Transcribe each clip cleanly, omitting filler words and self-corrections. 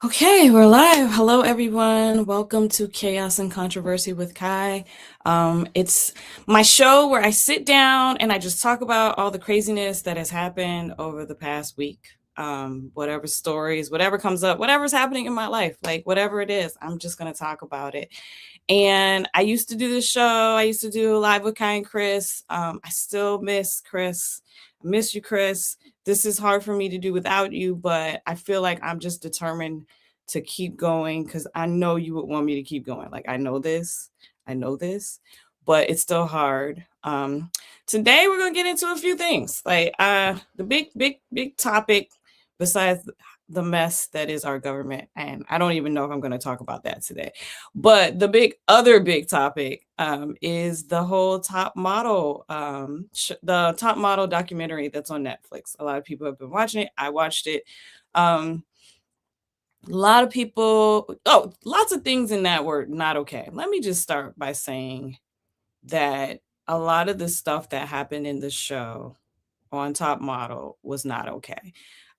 Okay, we're live. Hello, everyone. Welcome to Chaos and Controversy with Kai. It's my show where I sit down and I just talk about all the craziness that has happened over the past week. Whatever stories, whatever comes up, whatever's happening in my life, like whatever it is, I'm just going to talk about it. And I used to do this show. I used to do Live with Kai and Chris. I still miss Chris. I miss you, Chris. This is hard for me to do without you, but I feel like I'm just determined to keep going because I know you would want me to keep going. Like I know this, but it's still hard. Today we're gonna get into a few things. Like the big topic besides the mess that is our government, and I don't even know if I'm going to talk about that today. But the big topic is the whole top model, the top model documentary that's on Netflix. A lot of people have been watching it. I watched it. Um, a lot of people, lots of things in that were not okay. Let me just start by saying that a lot of the stuff that happened in the show on Top Model was not okay.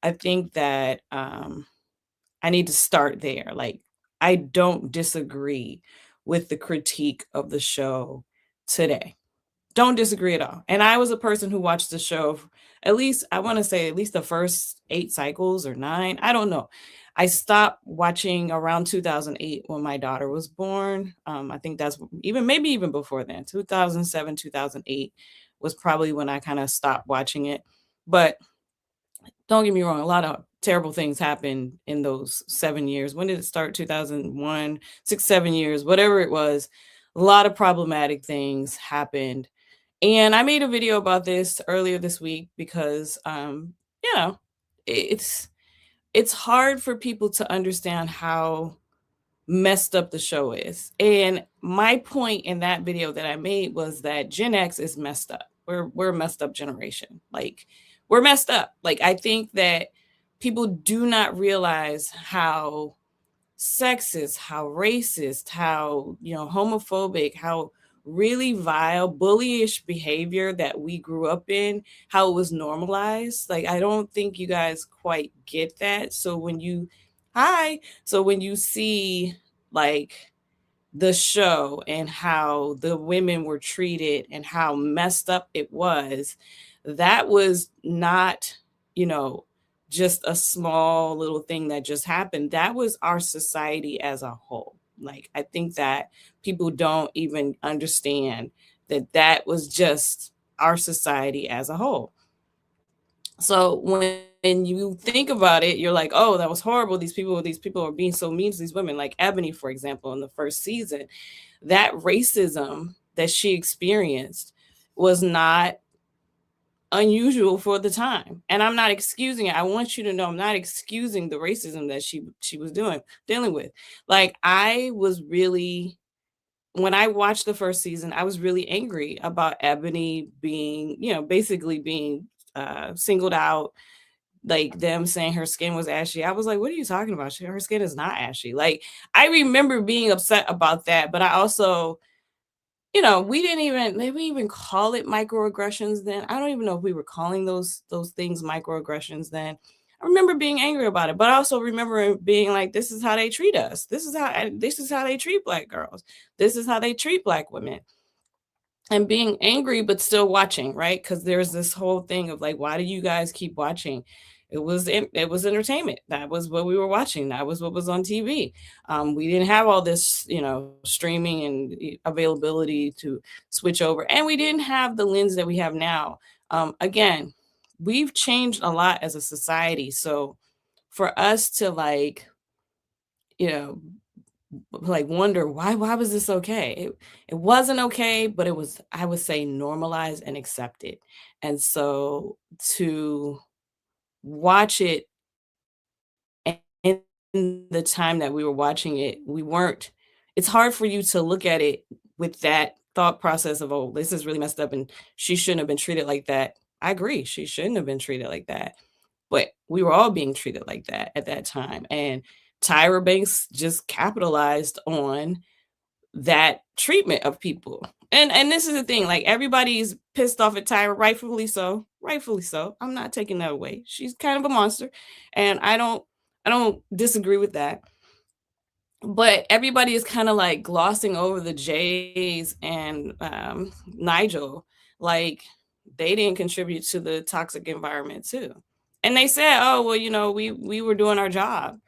I think that I need to start there. Like, I don't disagree with the critique of the show today. Don't disagree at all. And I was a person who watched the show at least, I want to say at least the first 8 cycles or 9. I don't know. I stopped watching around 2008 when my daughter was born. I think that's even maybe even before then. 2007, 2008 was probably when I kind of stopped watching it. But don't get me wrong, a lot of terrible things happened in those 7 years. When did it start? 2001, 6, 7 years, whatever it was. A lot of problematic things happened. And I made a video about this earlier this week because you know, it's it's hard for people to understand how messed up the show is. And my point in that video that I made was that Gen X is messed up. We're a messed up generation. Like we're messed up. Like I think that people do not realize how sexist, how racist, how, homophobic, how really vile, bullyish behavior that we grew up in, how it was normalized. Like, I don't think you guys quite get that. So when you see like the show and how the women were treated and how messed up it was, that was not, you know, just a small little thing that just happened. That was our society as a whole. Like, I think that people don't even understand that that was just our society as a whole. So when you think about it, you're like, oh, that was horrible. These people are being so mean to these women. Like Ebony, for example, in the first season, that racism that she experienced was not unusual for the time. And I'm not excusing it. I want you to know I'm not excusing the racism that she was dealing with. Like I was really when I watched the first season, I was really angry about Ebony being, basically being singled out, like them saying her skin was ashy. I was like, what are you talking about? Her skin is not ashy. Like, I remember being upset about that, but I also, we didn't even call it microaggressions then. I don't even know if we were calling those things microaggressions then. I remember being angry about it, but I also remember being like, this is how they treat us. This is how they treat black girls. This is how they treat black women. And being angry but still watching, right? Because there's this whole thing of like, why do you guys keep watching? It was entertainment. That was what we were watching. That was what was on TV. We didn't have all this, streaming and availability to switch over, and we didn't have the lens that we have now. Again, we've changed a lot as a society, so for us to you know wonder why was this okay. It wasn't okay, but it was, I would say, normalized and accepted. And so to watch it in the time that we were watching it, we weren't it's hard for you to look at it with that thought process of, oh, this is really messed up and she shouldn't have been treated like that. I agree, she shouldn't have been treated like that, but we were all being treated like that at that time. And Tyra Banks just capitalized on that treatment of people. And this is the thing, like everybody's pissed off at Tyra, rightfully so. Rightfully so. I'm not taking that away. She's kind of a monster. And I don't I don't disagree with that. But everybody is kind of like glossing over the Jays and Nigel, like they didn't contribute to the toxic environment too. And they said, "Oh, well, we were doing our job."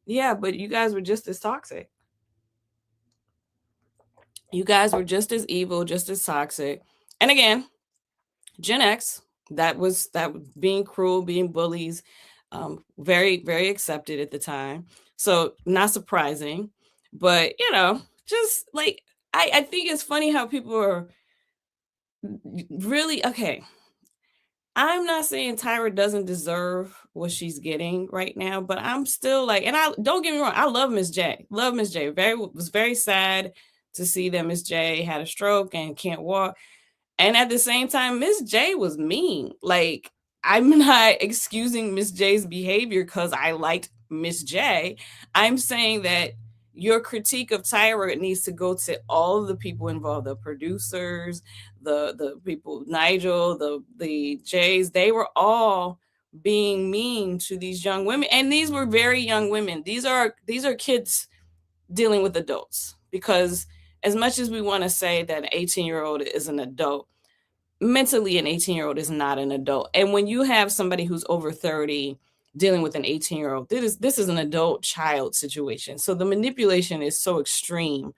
Yeah, but you guys were just as toxic. You guys were just as evil, just as toxic. And again, Gen X, that was being cruel, being bullies, very, very accepted at the time. So not surprising. But just like I think it's funny how people are really okay. I'm not saying Tyra doesn't deserve what she's getting right now, but I'm still like, and I don't get me wrong, I love Miss J. Love Miss J. Was very sad to see that Miss J had a stroke and can't walk. And at the same time, Miss J was mean. Like, I'm not excusing Miss J's behavior because I liked Miss J. I'm saying that your critique of Tyra needs to go to all of the people involved, the producers, the people, Nigel, the Jays. They were all being mean to these young women. And these were very young women. These are kids dealing with adults, because as much as we want to say that an 18-year-old is an adult, mentally an 18-year-old is not an adult. And when you have somebody who's over 30 dealing with an 18-year-old, this is an adult child situation. So the manipulation is so extreme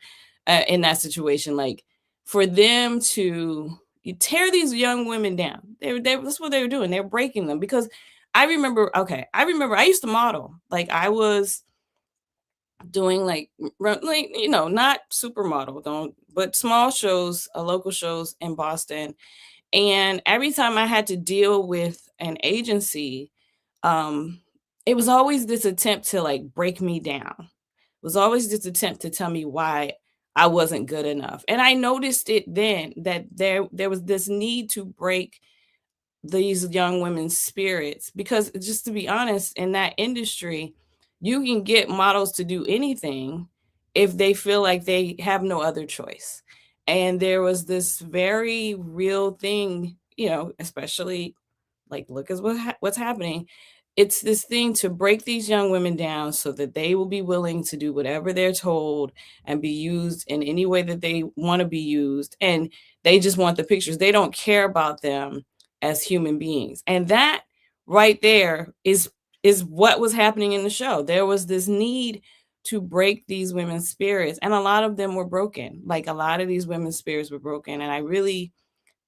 in that situation. Like, for them to tear these young women down, that's what they were doing. They're breaking them. Because I used to model. Like, I was doing like not supermodel, don't, but small shows, local shows in Boston. And every time I had to deal with an agency, um, it was always this attempt to like break me down. It was always this attempt to tell me why I wasn't good enough. And I noticed it then, that there was this need to break these young women's spirits, because just to be honest, in that industry, you can get models to do anything if they feel like they have no other choice. And there was this very real thing, especially, like, look at what's happening. It's this thing to break these young women down so that they will be willing to do whatever they're told and be used in any way that they want to be used. And they just want the pictures. They don't care about them as human beings. And that right there is what was happening in the show. There was this need to break these women's spirits, and a lot of them were broken. Like, a lot of these women's spirits were broken, and I really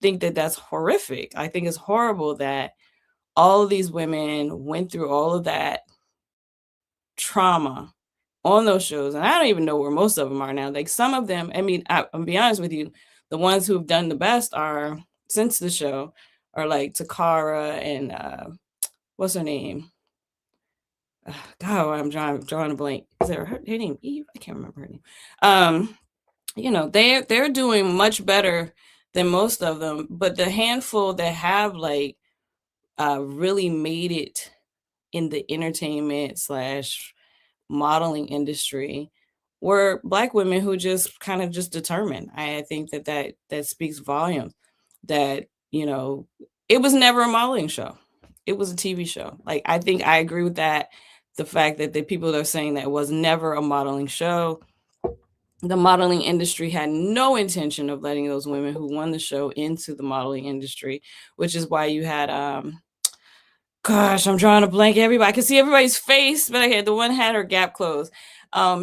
think that that's horrific. I think it's horrible that all of these women went through all of that trauma on those shows. And I don't even know where most of them are now. Like, some of them, I mean, I'll be honest with you, the ones who've done the best are, since the show, are like Takara and what's her name? God, I'm drawing a blank. Is it her name? Eve? I can't remember her name. They're doing much better than most of them, but the handful that have like really made it in the entertainment slash modeling industry were Black women who just kind of just determined. I think that speaks volumes. That it was never a modeling show. It was a TV show. Like, I think I agree with that. The fact that the people that are saying that it was never a modeling show, the modeling industry had no intention of letting those women who won the show into the modeling industry, which is why you had gosh, I'm drawing a blank. Everybody, I can see everybody's face, but the one had her gap closed.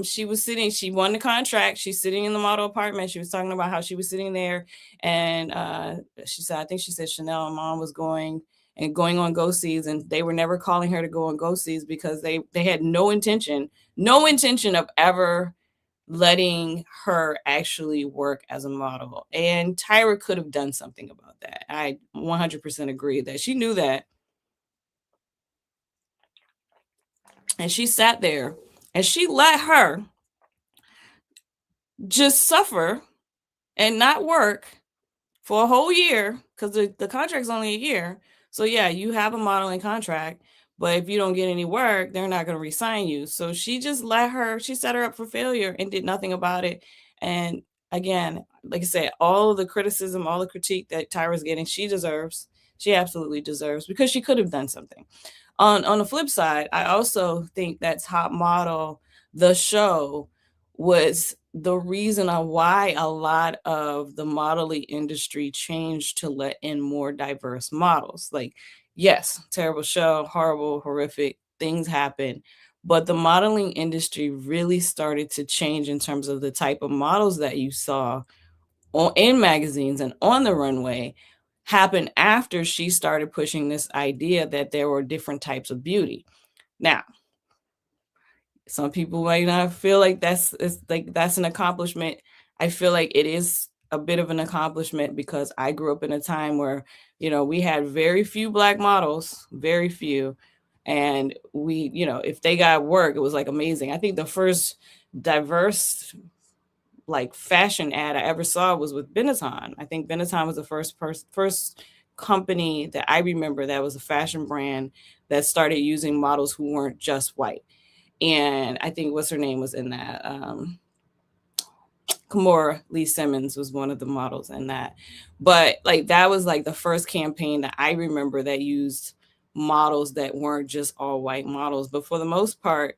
She won the contract. She's sitting in the model apartment. She was talking about how she was sitting there, and she said, I think she said Chanel and Mom was going on go sees, and they were never calling her to go on go sees because they had no intention of ever letting her actually work as a model. And Tyra could have done something about that. I 100% agree that she knew that. And she sat there and she let her just suffer and not work for a whole year, because the contract's only a year. So yeah, you have a modeling contract, but if you don't get any work, they're not going to re-sign you. So she just she set her up for failure and did nothing about it. And again, like I said, all of the criticism, all the critique that Tyra's getting, she deserves. She absolutely deserves, because she could have done something. On the flip side, I also think that Top Model, the show, was the reason on why a lot of the modeling industry changed to let in more diverse models. Like, yes, terrible show, horrible, horrific things happen, but the modeling industry really started to change in terms of the type of models that you saw in magazines and on the runway happened after she started pushing this idea that there were different types of beauty. Now, some people might not feel like that's an accomplishment. I feel like it is a bit of an accomplishment because I grew up in a time where, we had very few black models, very few. And we, if they got work, it was like amazing. I think the first diverse like fashion ad I ever saw was with Benetton. I think Benetton was the first company that I remember that was a fashion brand that started using models who weren't just white. And I think what's her name was in that. Kimora Lee Simmons was one of the models in that. But like that was like the first campaign that I remember that used models that weren't just all white models. But for the most part,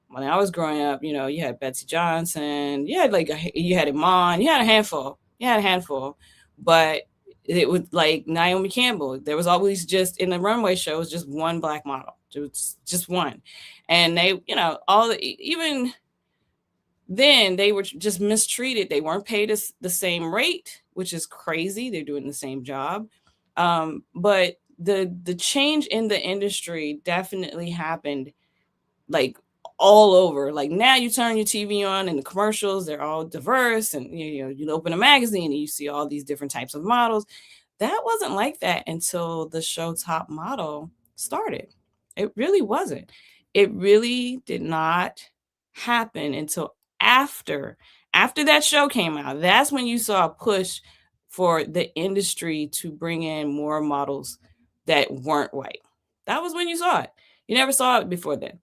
when I was growing up, you had Betsy Johnson, you had Iman, you had a handful, but it was like Naomi Campbell. There was always just in the runway shows just one black model, just one, and they, all even then they were just mistreated. They weren't paid the same rate, which is crazy. They're doing the same job, but the change in the industry definitely happened like all over. Like now you turn your TV on and the commercials, they're all diverse. And you open a magazine and you see all these different types of models. That wasn't like that until the show Top Model started. It really wasn't. It really did not happen until after after that show came out. That's when you saw a push for the industry to bring in more models that weren't white. That was when you saw it. You never saw it before then.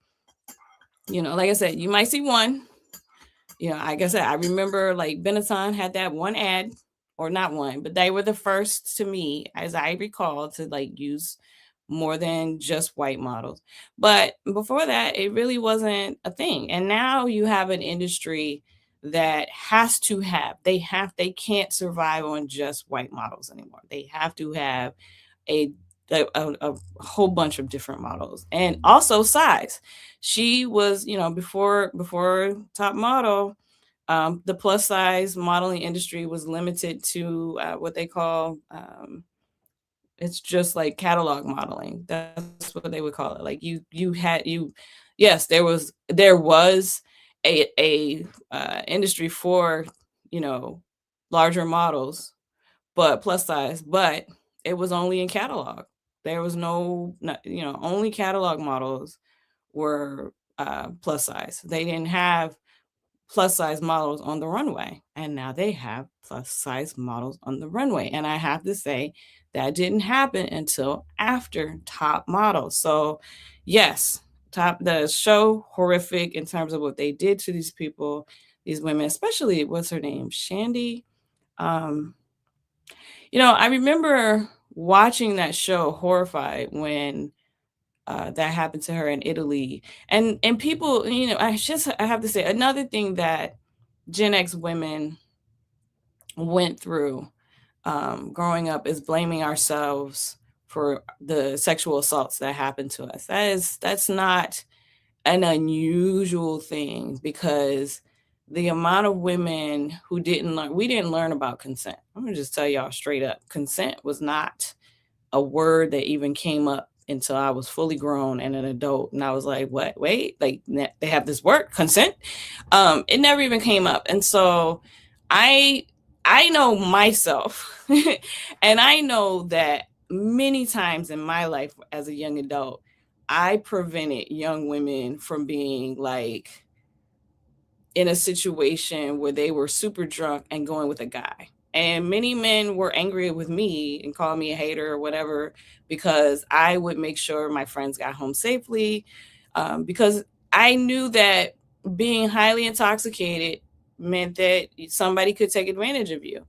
Like I said, you might see one. Like I said, I remember like Benetton had that one ad, or not one, but they were the first to me, as I recall, to like use more than just white models. But before that, it really wasn't a thing. And now you have an industry that has to they can't survive on just white models anymore. They have to have a a whole bunch of different models, and also size. She was, before Top Model, the plus size modeling industry was limited to what they call, it's just like catalog modeling. That's what they would call it. Like yes, there was a industry for, you know larger models, but plus size, but it was only in catalog. There was only catalog models were plus size. They didn't have plus size models on the runway, and now they have plus size models on the runway. And I have to say that didn't happen until after Top Model. So, yes, the show horrific in terms of what they did to these people, these women, especially what's her name, Shandy. Um, I remember watching that show horrified when that happened to her in Italy, and people, I have to say another thing that Gen X women went through growing up is blaming ourselves for the sexual assaults that happened to us. That's not an unusual thing, because the amount of women who we didn't learn about consent. I'm gonna just tell y'all straight up, consent was not a word that even came up until I was fully grown and an adult. And I was like, what? Wait, like they have this word, consent? It never even came up. And so I I know myself and I know that many times in my life as a young adult, I prevented young women from being like in a situation where they were super drunk and going with a guy. And many men were angry with me and called me a hater or whatever, because I would make sure my friends got home safely. Because I knew that being highly intoxicated meant that somebody could take advantage of you.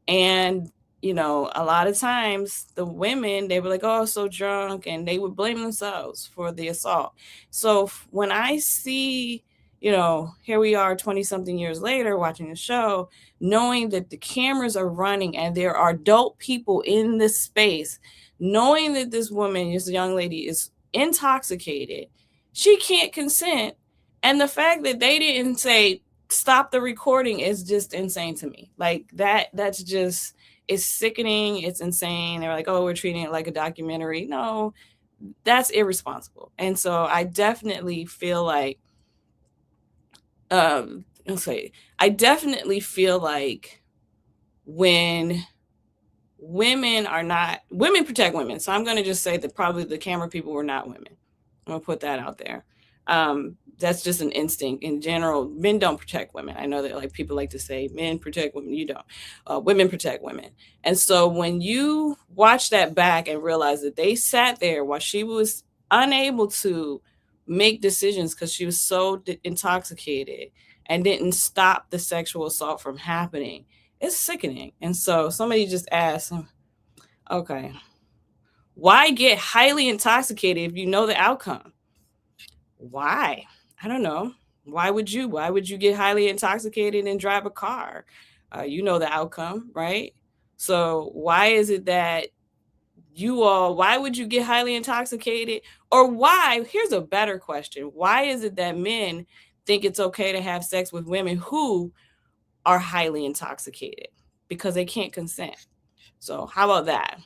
And a lot of times the women, they were like, oh, so drunk, and they would blame themselves for the assault. So when I see, here we are 20 something years later watching the show, knowing that the cameras are running and there are adult people in this space, knowing that this woman, this young lady, is intoxicated, she can't consent. And the fact that they didn't say, stop the recording, is just insane to me. Like that's just, it's sickening. It's insane. They're like, oh, we're treating it like a documentary. No, that's irresponsible. And so I definitely feel like, I definitely feel like when women protect women. So I'm going to just say that probably the camera people were not women. I'm going to put that out there. That's just an instinct. In general, men don't protect women. I know that like people like to say men protect women. You don't. Women protect women. And so when you watch that back and realize that they sat there while she was unable to make decisions because she was so intoxicated and didn't stop the sexual assault from happening, it's sickening. And so somebody just asked, okay, why get highly intoxicated if you know the outcome? Why? I don't know. Why would you get highly intoxicated and drive a car? You know the outcome, right? So why is it that why would you get highly intoxicated? Or why, here's a better question. Why is it that men think it's okay to have sex with women who are highly intoxicated? Because they can't consent. So how about that?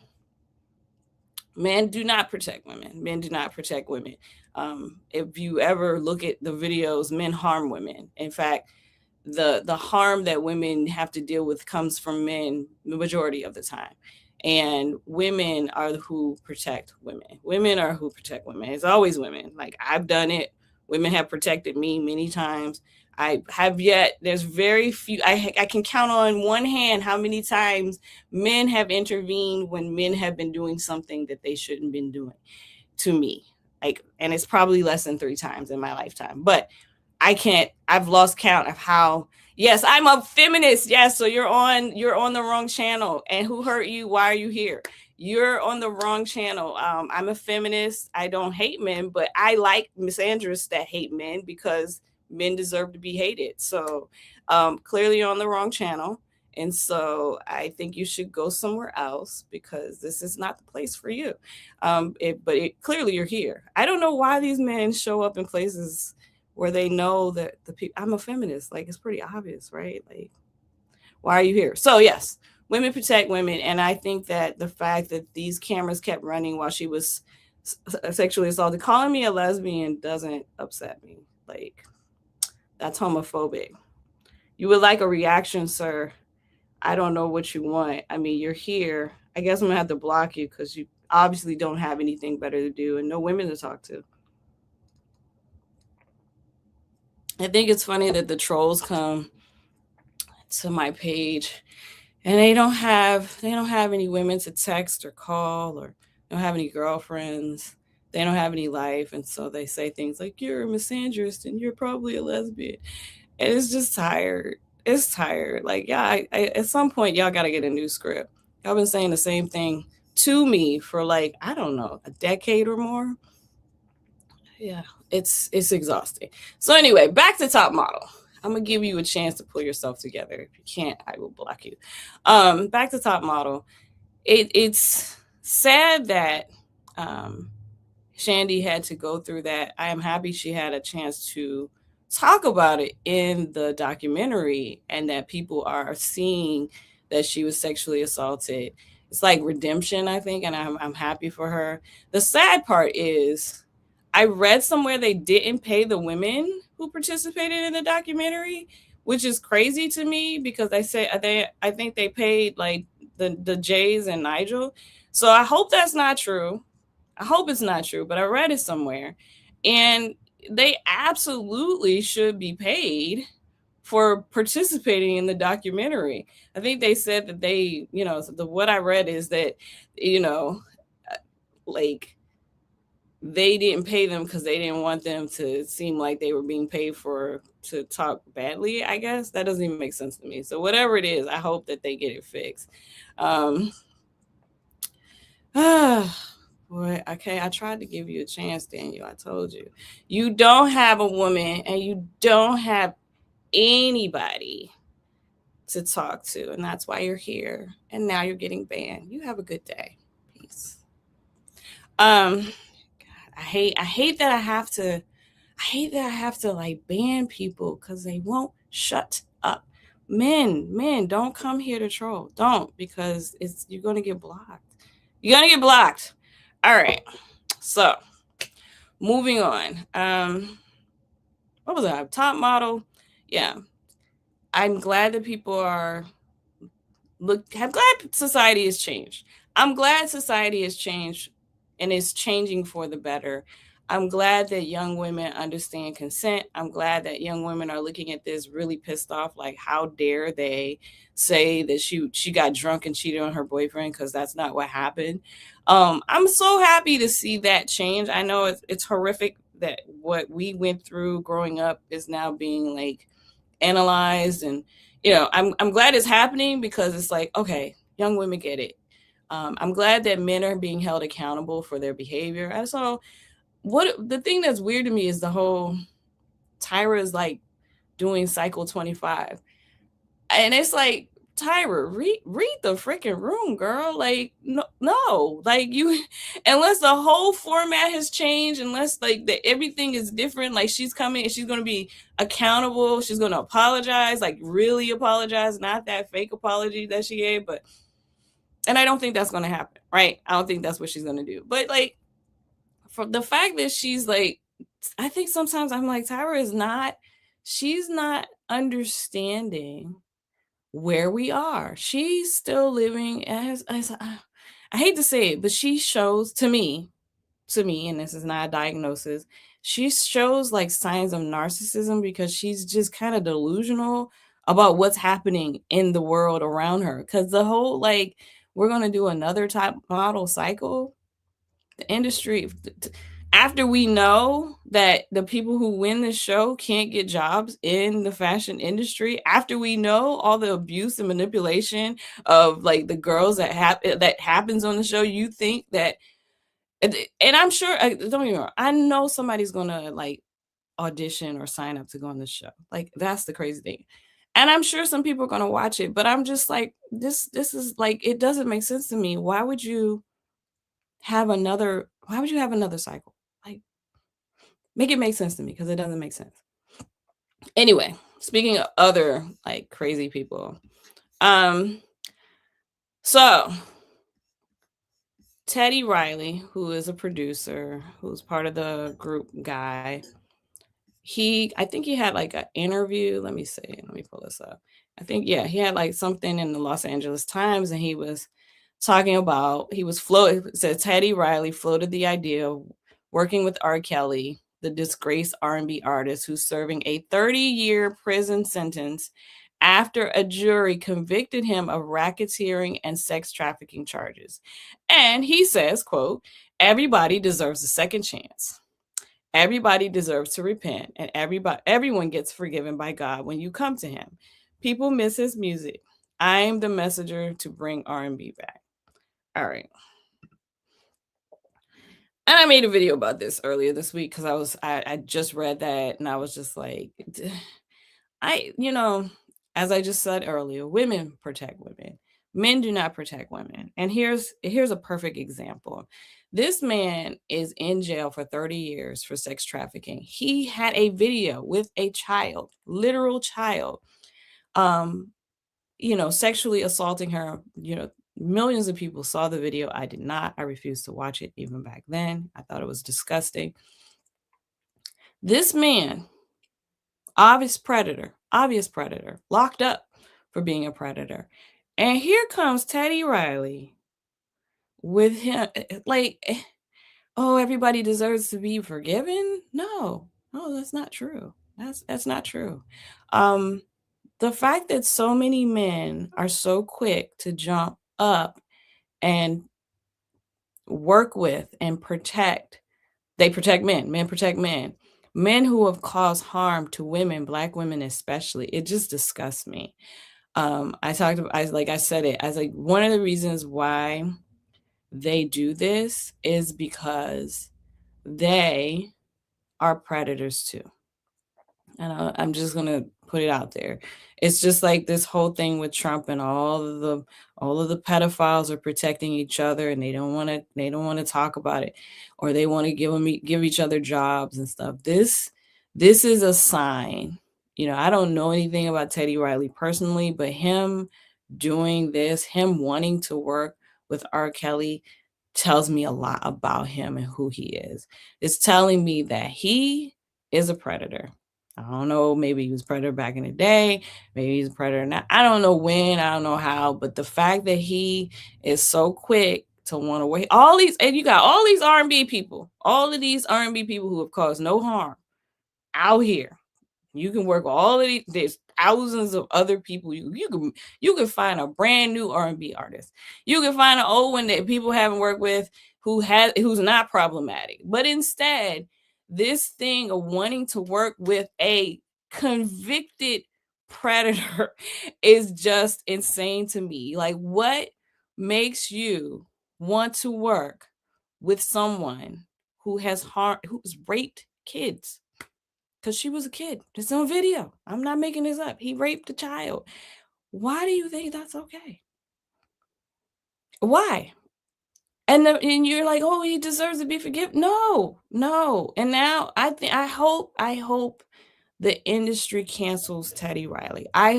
Men do not protect women. Men do not protect women. If you ever look at the videos, men harm women. In fact, the harm that women have to deal with comes from men the majority of the time. And women are who protect women. Women are who protect women. It's always women. Like, I've done it. Women have protected me many times. I have yet, there's very few, I can count on one hand how many times men have intervened when men have been doing something that they shouldn't been doing to me. Like, and it's probably less than 3 times in my lifetime. But I've lost count of how. Yes, I'm a feminist. Yes, so you're on the wrong channel. And who hurt you? Why are you here? You're on the wrong channel. I'm a feminist. I don't hate men, but I like misandrists that hate men because men deserve to be hated. So clearly you're on the wrong channel. And so I think you should go somewhere else because this is not the place for you. But clearly you're here. I don't know why these men show up in places where they know that I'm a feminist. Like, it's pretty obvious, right? Like, why are you here? So yes, women protect women. And I think that the fact that these cameras kept running while she was sexually assaulted, calling me a lesbian doesn't upset me. Like, that's homophobic. You would like a reaction, sir. I don't know what you want. I mean, you're here. I guess I'm gonna have to block you because you obviously don't have anything better to do and no women to talk to. I think it's funny that the trolls come to my page and they don't have any women to text or call, or don't have any girlfriends. They don't have any life, and so they say things like, you're a misandrist and you're probably a lesbian. And it's just tired. It's tired. Like, yeah, at some point y'all got to get a new script. Y'all been saying the same thing to me for, like, I don't know, a decade or more. Yeah, it's exhausting. So anyway, back to Top Model. I'm gonna give you a chance to pull yourself together. If you can't, I will block you. Back to Top Model. It's sad that Shandy had to go through that. I am happy she had a chance to talk about it in the documentary and that people are seeing that she was sexually assaulted. It's like redemption, I think, and I'm happy for her. The sad part is I read somewhere they didn't pay the women who participated in the documentary, which is crazy to me because I think they paid like the Jays and Nigel. So I hope that's not true. I hope it's not true, but I read it somewhere. And they absolutely should be paid for participating in the documentary. I think they said that they, what I read is that, like they didn't pay them because they didn't want them to seem like they were being paid for to talk badly. I guess that doesn't even make sense to me. So whatever it is, I hope that they get it fixed. Um, boy, okay, I tried to give you a chance, Daniel. I told you, you don't have a woman, and you don't have anybody to talk to, and that's why you're here. And now you're getting banned. You have a good day. Peace. God, I hate that I have to like ban people because they won't shut up. Men, don't come here to troll. Don't, because you're gonna get blocked. You're gonna get blocked. All right. So moving on. What was that? Top model. Yeah. I'm glad that people are I'm glad society has changed. I'm glad society has changed and is changing for the better. I'm glad that young women understand consent. I'm glad that young women are looking at this really pissed off, like how dare they say that she got drunk and cheated on her boyfriend, because that's not what happened. I'm so happy to see that change. I know it's horrific that what we went through growing up is now being like analyzed, and I'm glad it's happening, because it's like, okay, young women get it. I'm glad that men are being held accountable for their behavior. And so what the thing that's weird to me is the whole Tyra is like doing cycle 25, and it's like, Tyra, read the freaking room, girl. Like, no, like you, unless the whole format has changed, unless like everything is different, like she's coming and she's going to be accountable, she's going to apologize, like really apologize, not that fake apology that she gave. But, and I don't think that's going to happen, right? I don't think that's what she's going to do. But like, for the fact that she's like, I think sometimes I'm like, Tyra is not, she's not understanding where we are. She's still living as I hate to say it, but she shows to me, and this is not a diagnosis, she shows like signs of narcissism, because she's just kind of delusional about what's happening in the world around her. Because the whole like, we're gonna do another top model cycle, the industry, after we know that the people who win the show can't get jobs in the fashion industry, after we know all the abuse and manipulation of like the girls that happens on the show, you think that, and I'm sure, don't get me wrong, I know somebody's gonna like audition or sign up to go on the show. Like, that's the crazy thing. And I'm sure some people are gonna watch it, but I'm just like, this is like, it doesn't make sense to me. Why would you have another cycle? Like, make it make sense to me, because it doesn't make sense. Anyway, speaking of other like crazy people, um, so Teddy Riley, who is a producer, who's part of the group Guy, I think he had like an interview. Let me see. Let me pull this up. I think, yeah, he had like something in the Los Angeles Times, and he was talking about, he was floating, said Teddy Riley floated the idea of working with R. Kelly, the disgraced R&B artist who's serving a 30-year prison sentence after a jury convicted him of racketeering and sex trafficking charges. And he says, quote, everybody deserves a second chance. Everybody deserves to repent, and everyone gets forgiven by God when you come to him. People miss his music. I am the messenger to bring R&B back. All right. And I made a video about this earlier this week, because I just read that, and I was just like, I, as I just said earlier, women protect women. Men do not protect women. And here's a perfect example. This man is in jail for 30 years for sex trafficking. He had a video with a child, literal child, um, sexually assaulting her. Millions of people saw the video. I did not. I refused to watch it even back then. I thought it was disgusting. This man, obvious predator, locked up for being a predator. And here comes Teddy Riley with him, like, oh, everybody deserves to be forgiven. No, that's not true. That's not true. The fact that so many men are so quick to jump up and work with and protect They protect men. Men protect men. Men who have caused harm to women, black women especially. It just disgusts me. I talked about, I said it, as like one of the reasons why they do this is because they are predators too. And I'm just gonna put it out there. It's just like this whole thing with Trump and all of the pedophiles are protecting each other, and they don't want to talk about it, or they want to give each other jobs and stuff. This is a sign. I don't know anything about Teddy Riley personally, but him doing this, him wanting to work with R. Kelly, tells me a lot about him and who he is. It's telling me that he is a predator. I don't know, maybe he was a predator back in the day, maybe he's a predator now. I don't know when, I don't know how, but the fact that he is so quick to want to wait all these, and you got all these R&B people, all of these R&B people who have caused no harm out here. You can work with all of these. There's thousands of other people. You can find a brand new R&B artist. You can find an old one that people haven't worked with who's not problematic. But instead, this thing of wanting to work with a convicted predator is just insane to me. Like, what makes you want to work with someone who's raped kids? Because she was a kid. It's on video. I'm not making this up. He raped a child. Why do you think that's okay? Why? And you're like, oh, he deserves to be forgiven. No, no. And now I hope the industry cancels Teddy Riley. I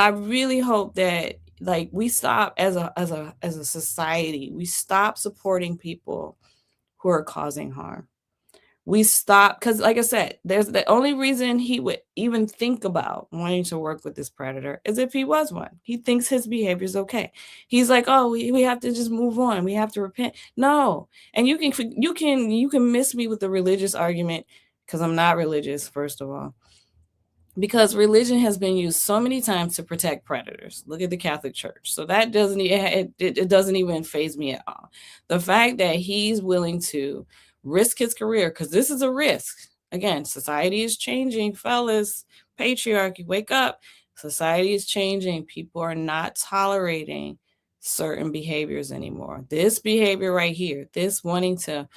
really hope that, like, we stop as a society, we stop supporting people who are causing harm. We stop, because like I said, there's the only reason he would even think about wanting to work with this predator is if he was one. He thinks his behavior is okay. He's like, oh, we have to just move on, we have to repent. No. And you can miss me with the religious argument, because I'm not religious, first of all, because religion has been used so many times to protect predators. Look at the Catholic Church. So that it doesn't even faze me at all. The fact that he's willing to risk his career, because this is a risk. Again, society is changing, fellas. Patriarchy, wake up. Society is changing. People are not tolerating certain behaviors anymore. This behavior right here, this wanting to,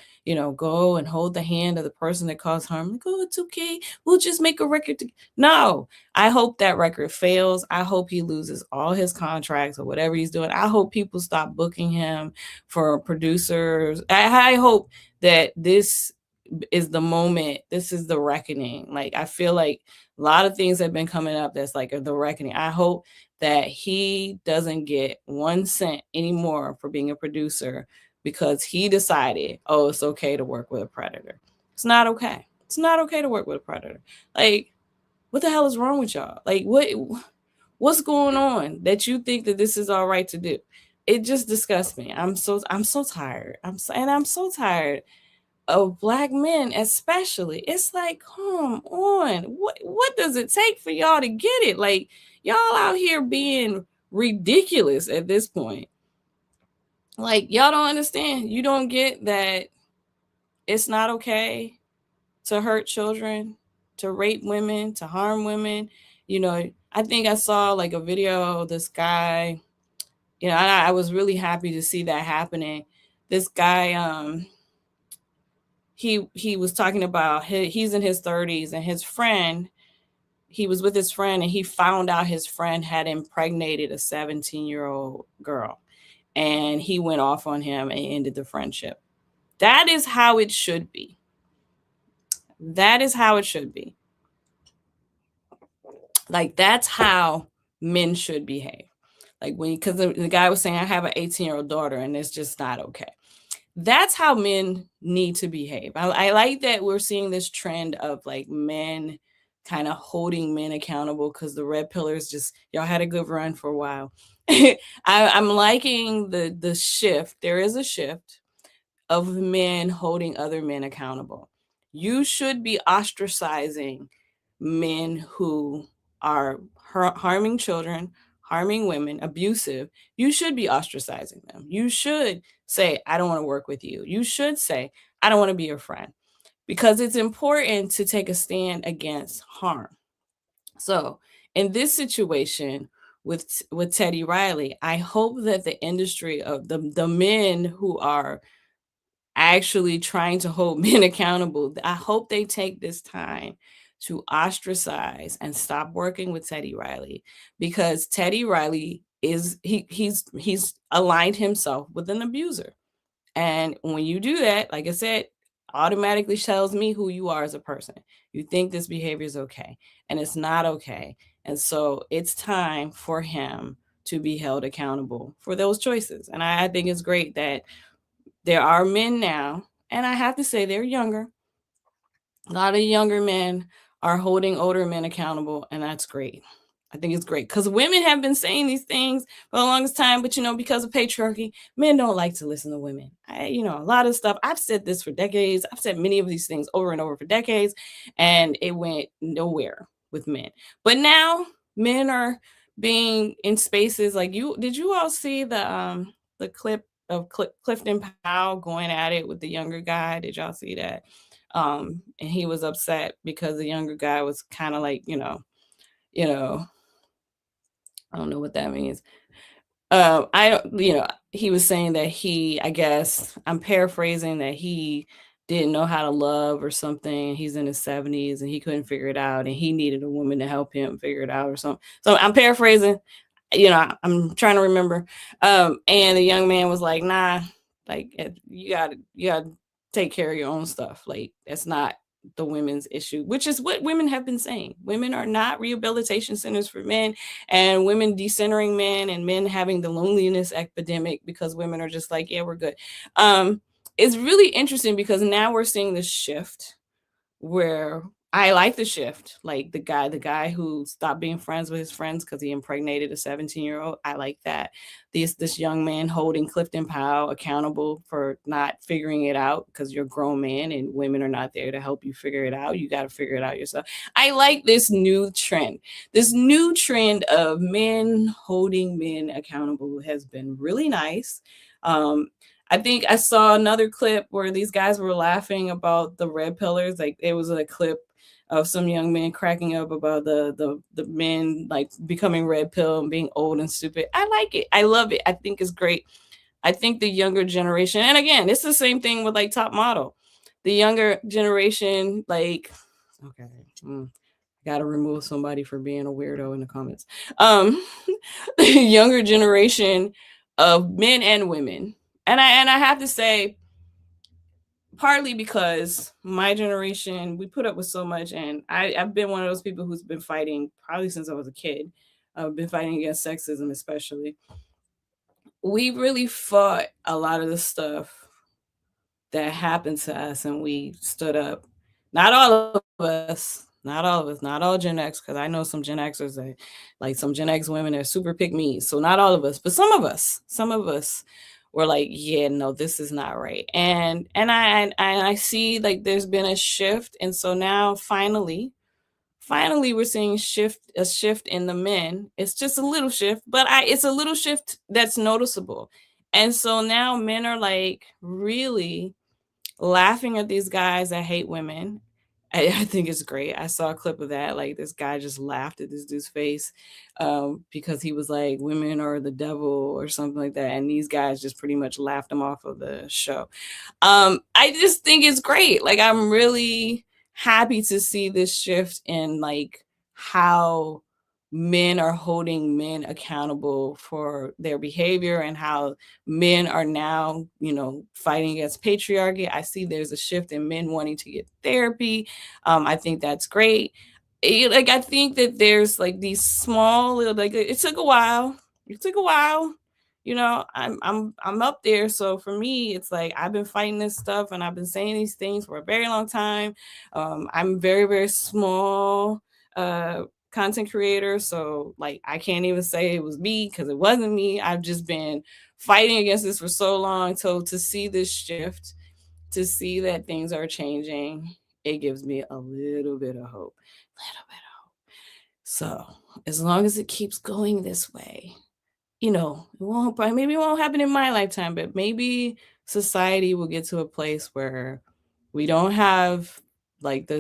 go and hold the hand of the person that caused harm. Like, oh, it's okay. We'll just make a record. No, I hope that record fails. I hope he loses all his contracts or whatever he's doing. I hope people stop booking him for producers. I hope that this is the moment. This is the reckoning. Like, I feel like a lot of things have been coming up that's like the reckoning. I hope that he doesn't get 1 cent anymore for being a producer because he decided, oh, it's okay to work with a predator. It's not okay. It's not okay to work with a predator. Like, what the hell is wrong with y'all? Like, what's going on that you think that this is all right to do? It just disgusts me. I'm so tired. I'm so tired of black men, especially. It's like, come on. What does it take for y'all to get it? Like, y'all out here being ridiculous at this point. Like, y'all don't understand. You don't get that it's not okay to hurt children, to rape women, to harm women. I think I saw like a video of this guy. I was really happy to see that happening. This guy, he was talking about he's in his 30s, and he was with his friend, and he found out his friend had impregnated a 17-year-old girl, and he went off on him and ended the friendship. That is how it should be. That is how it should be. Like, that's how men should behave. Like, because the guy was saying, I have an 18-year-old daughter, and it's just not okay. That's how men need to behave. I like that we're seeing this trend of like men kind of holding men accountable, because the red pillars just, y'all had a good run for a while. I'm liking the shift. There is a shift of men holding other men accountable. You should be ostracizing men who are harming children, harming women, abusive. You should be ostracizing them. You should say, I don't want to work with you. You should say, I don't want to be your friend, because it's important to take a stand against harm. So, in this situation with Teddy Riley, I hope that the industry of the men who are actually trying to hold men accountable, I hope they take this time to ostracize and stop working with Teddy Riley, because Teddy Riley is he's aligned himself with an abuser. And when you do that, like I said, automatically tells me who you are as a person. You think this behavior is okay, and it's not okay. And so it's time for him to be held accountable for those choices. And I think it's great that there are men now, and I have to say they're younger. A lot of younger men are holding older men accountable, and that's great. I think it's great because women have been saying these things for the longest time, but because of patriarchy, men don't like to listen to women. A lot of stuff. I've said this for decades. I've said many of these things over and over for decades, and it went nowhere with men. But now men are being in spaces like you. Did you all see the clip of Clifton Powell going at it with the younger guy? Did y'all see that? And he was upset because the younger guy was kind of like, you know, I don't know what that means. I don't, he was saying that I guess, I'm paraphrasing, that he didn't know how to love or something. He's in his 70s and he couldn't figure it out, and he needed a woman to help him figure it out or something. So I'm paraphrasing, I'm trying to remember. And the young man was like, nah, like you gotta take care of your own stuff. Like, that's not the women's issue, which is what women have been saying. Women are not rehabilitation centers for men, and women decentering men, and men having the loneliness epidemic because women are just like, yeah, we're good. It's really interesting because now we're seeing this shift where I like the shift. Like the guy who stopped being friends with his friends because he impregnated a 17-year-old. I like that. This young man holding Clifton Powell accountable for not figuring it out, because you're a grown man and women are not there to help you figure it out. You got to figure it out yourself. I like this new trend. This new trend of men holding men accountable has been really nice. Um, I think I saw another clip where these guys were laughing about the red pillars. Like, it was a clip of some young men cracking up about the men like becoming red pill and being old and stupid. I like it. I love it. I think it's great. I think the younger generation, and again, it's the same thing with like Top Model. The younger generation, like, okay, got to remove somebody for being a weirdo in the comments. Um, the younger generation of men and women, and I have to say, partly because my generation, we put up with so much, and I've been one of those people who's been fighting probably since I was a kid. I've been fighting against sexism, especially. We really fought a lot of the stuff that happened to us, and we stood up. Not all of us, not all of us, not all Gen X, because I know some Gen Xers that, like some Gen X women, are super pick me. So not all of us, but some of us were like, yeah, no, this is not right. And I see like there's been a shift, and so now finally we're seeing a shift in the men. It's just a little shift, but it's a little shift that's noticeable. And so now men are like really laughing at these guys that hate women. I think it's great. I saw a clip of that. Like, this guy just laughed at this dude's face because he was like, women are the devil or something like that. And these guys just pretty much laughed him off of the show. I just think it's great. Like, I'm really happy to see this shift in like how men are holding men accountable for their behavior, and how men are now, fighting against patriarchy. I see there's a shift in men wanting to get therapy. I think that's great. I think that there's like these small little, like, it took a while. It took a while. I'm up there. So for me, it's like I've been fighting this stuff and I've been saying these things for a very long time. I'm very, very small content creator. So like I can't even say it was me, because it wasn't me. I've just been fighting against this for so long. So to see this shift, to see that things are changing, it gives me a little bit of hope. Little bit of hope. So as long as it keeps going this way, maybe it won't happen in my lifetime, but maybe society will get to a place where We don't have like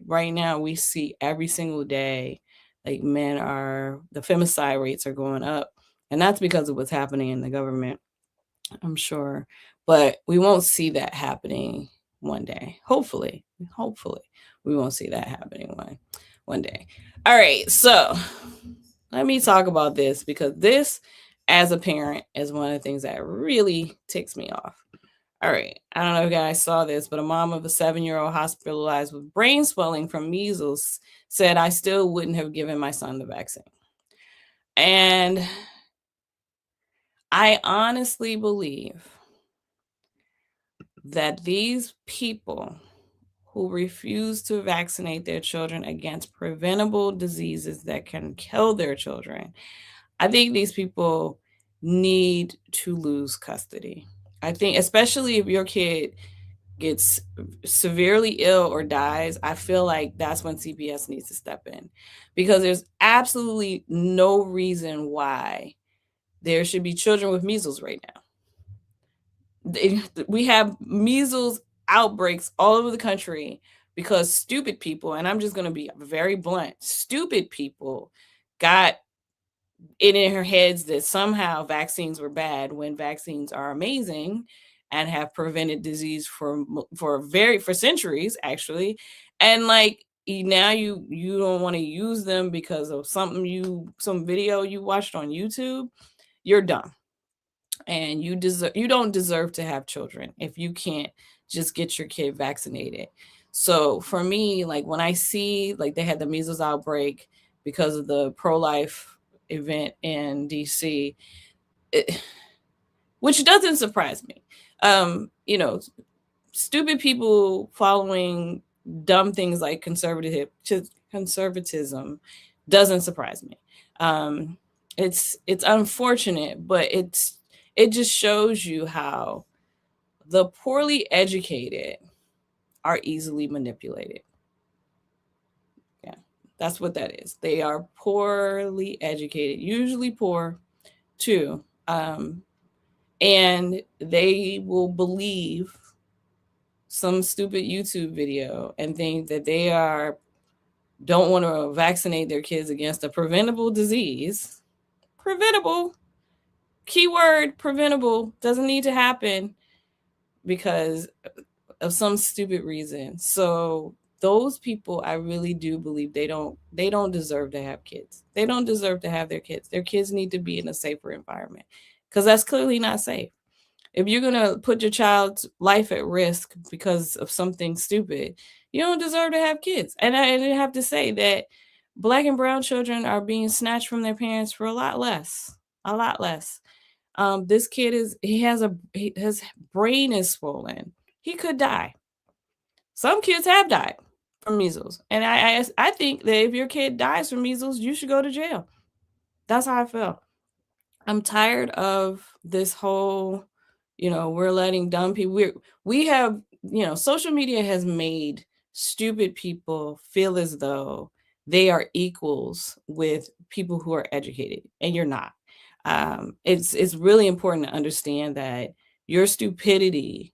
right now we see every single day like the femicide rates are going up, and that's because of what's happening in the government, I'm sure. But we won't see that happening one day. Hopefully, we won't see that happening one day. All right, so let me talk about this because this, as a parent, is one of the things that really ticks me off. All right, I don't know if you guys saw this, but a mom of a 7-year-old hospitalized with brain swelling from measles said, "I still wouldn't have given my son the vaccine." And I honestly believe that these people who refuse to vaccinate their children against preventable diseases that can kill their children, I think these people need to lose custody. I think, especially if your kid gets severely ill or dies, I feel like that's when CPS needs to step in, because there's absolutely no reason why there should be children with measles right now. We have measles outbreaks all over the country because stupid people, and I'm just going to be very blunt, stupid people got it in her heads that somehow vaccines were bad when vaccines are amazing and have prevented disease for centuries actually. And like now you don't want to use them because of some video you watched on YouTube. You're dumb, and you don't deserve to have children if you can't just get your kid vaccinated. So for me, like when I see like they had the measles outbreak because of the pro-life event in DC, which doesn't surprise me. You know, stupid people following dumb things like conservatism doesn't surprise me. Um, it's unfortunate, but it just shows you how the poorly educated are easily manipulated. Yeah, that's what that is. They are poorly educated, usually poor too. And they will believe some stupid YouTube video and think that they don't want to vaccinate their kids against a preventable disease. Preventable, keyword preventable, doesn't need to happen because of some stupid reason. So those people, I really do believe they don't deserve to have kids. They don't deserve to have their kids. Their kids need to be in a safer environment, because that's clearly not safe. If you're going to put your child's life at risk because of something stupid, you don't deserve to have kids. And I have to say that Black and brown children are being snatched from their parents for a lot less. A lot less. This kid his brain is swollen. He could die. Some kids have died from measles. And I think that if your kid dies from measles, you should go to jail. That's how I feel. I'm tired of this whole, we're letting dumb people, we have, social media has made stupid people feel as though they are equals with people who are educated, and you're not. It's really important to understand that your stupidity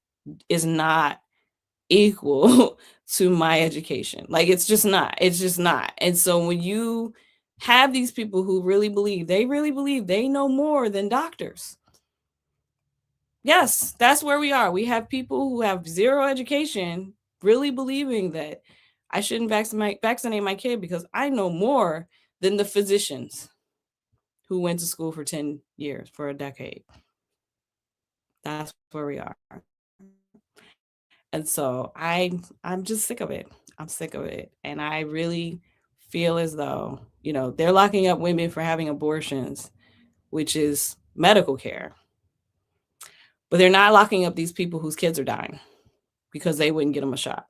is not equal to my education. Like it's just not. It's just not. And so when you have these people who really believe they know more than doctors. Yes, that's where we are. We have people who have zero education really believing that I shouldn't vaccinate my kid because I know more than the physicians who went to school for 10 years, for a decade. That's where we are. And so I'm just sick of it. I'm sick of it. And I really feel as though, they're locking up women for having abortions, which is medical care. But they're not locking up these people whose kids are dying because they wouldn't get them a shot.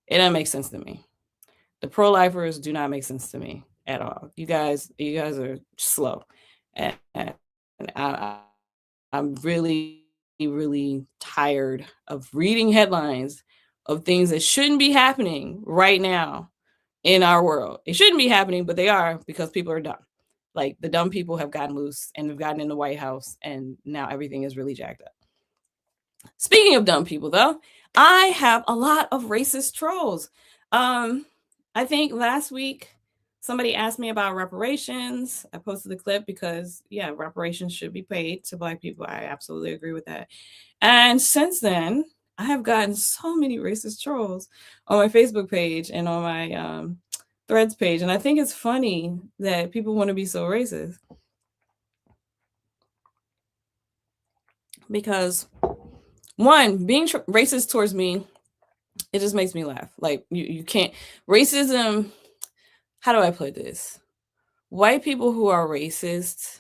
It doesn't make sense to me. The pro-lifers do not make sense to me at all. You guys are slow. And I'm really, really tired of reading headlines of things that shouldn't be happening right now in our world. It shouldn't be happening, but they are, because people are dumb. Like the dumb people have gotten loose and have gotten in the White House, and now everything is really jacked up. Speaking of dumb people, though, I have a lot of racist trolls. Um, I think last week somebody asked me about reparations. I posted the clip because, yeah, reparations should be paid to Black people. I absolutely agree with that. And since then, I have gotten so many racist trolls on my Facebook page and on my Threads page. And I think it's funny that people want to be so racist because, one, being racist towards me, it just makes me laugh. Like, you can't, racism, how do I put this? White people who are racist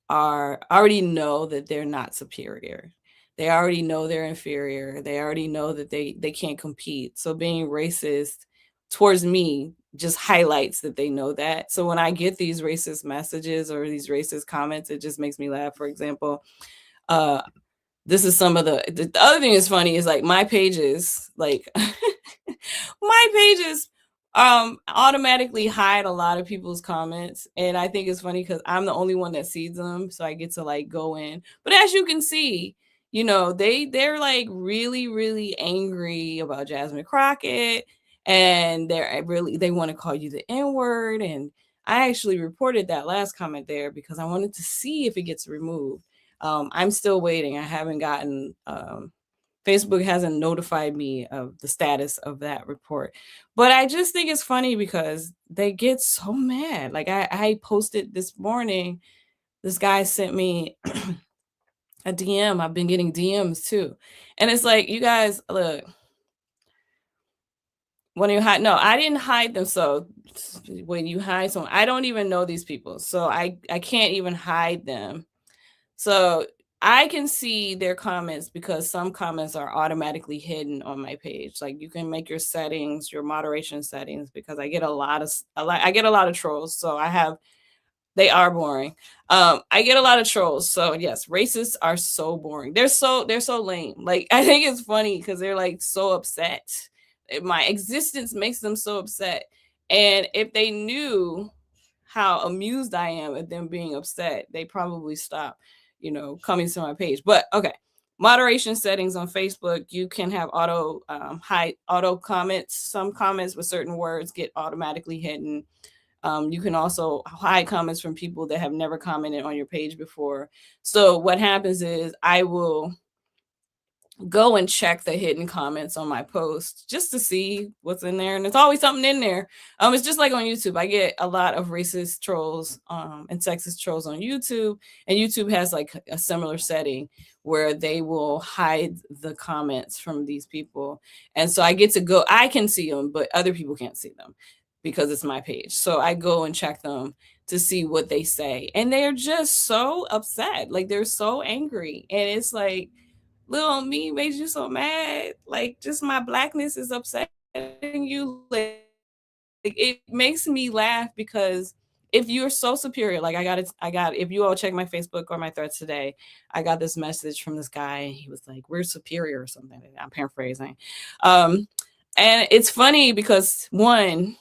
are already know that they're not superior. They already know they're inferior. They already know that they can't compete. So being racist towards me just highlights that they know that. So when I get these racist messages or these racist comments, it just makes me laugh. For example, uh this is some of the other thing that's funny is like my pages, like my pages automatically hide a lot of people's comments, and I think it's funny because I'm the only one that sees them, so I get to like go in. But as you can see, they're like really really angry about Jasmine Crockett, and they want to call you the N-word. And I actually reported that last comment there because I wanted to see if it gets removed. I'm still waiting. I haven't gotten Facebook hasn't notified me of the status of that report. But I just think it's funny because they get so mad. Like I posted this morning, this guy sent me a DM. I've been getting DMs too. And it's like, you guys, look, when you hide, no, I didn't hide them. So when you hide someone, I don't even know these people. So I can't even hide them. So I can see their comments because some comments are automatically hidden on my page. Like you can make your settings, your moderation settings, because I get I get a lot of trolls. So they are boring. I get a lot of trolls. So yes, racists are so boring. They're so lame. Like I think it's funny because they're like so upset. My existence makes them so upset. And if they knew how amused I am at them being upset, they probably stop, coming to my page. But okay, moderation settings on Facebook, you can have hide auto comments. Some comments with certain words get automatically hidden. You can also hide comments from people that have never commented on your page before. So what happens is I will go and check the hidden comments on my post just to see what's in there, and there's always something in there. It's just like on YouTube. I get a lot of racist trolls and sexist trolls on YouTube, and YouTube has like a similar setting where they will hide the comments from these people, and so I can see them, but other people can't see them because it's my page. So I go and check them to see what they say, and they're just so upset. Like they're so angry, and it's like, little me made you so mad. Like just my blackness is upsetting you. Like it makes me laugh because if you're so superior, like if you all check my Facebook or my threads today, I got this message from this guy. He was like, "We're superior" or something. I'm paraphrasing. And it's funny because one,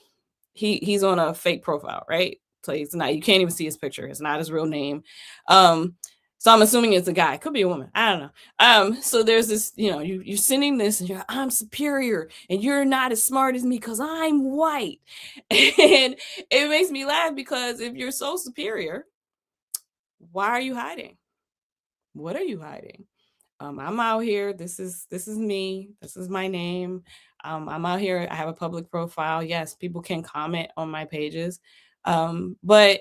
he's on a fake profile, right? So he's not, you can't even see his picture. It's not his real name. So I'm assuming it's a guy. Could be a woman. I don't know. So there's this, you're sending this and you're like, I'm superior and you're not as smart as me because I'm white. And it makes me laugh because if you're so superior, why are you hiding? What are you hiding? I'm out here. This is me. This is my name. I'm out here. I have a public profile. Yes, people can comment on my pages, but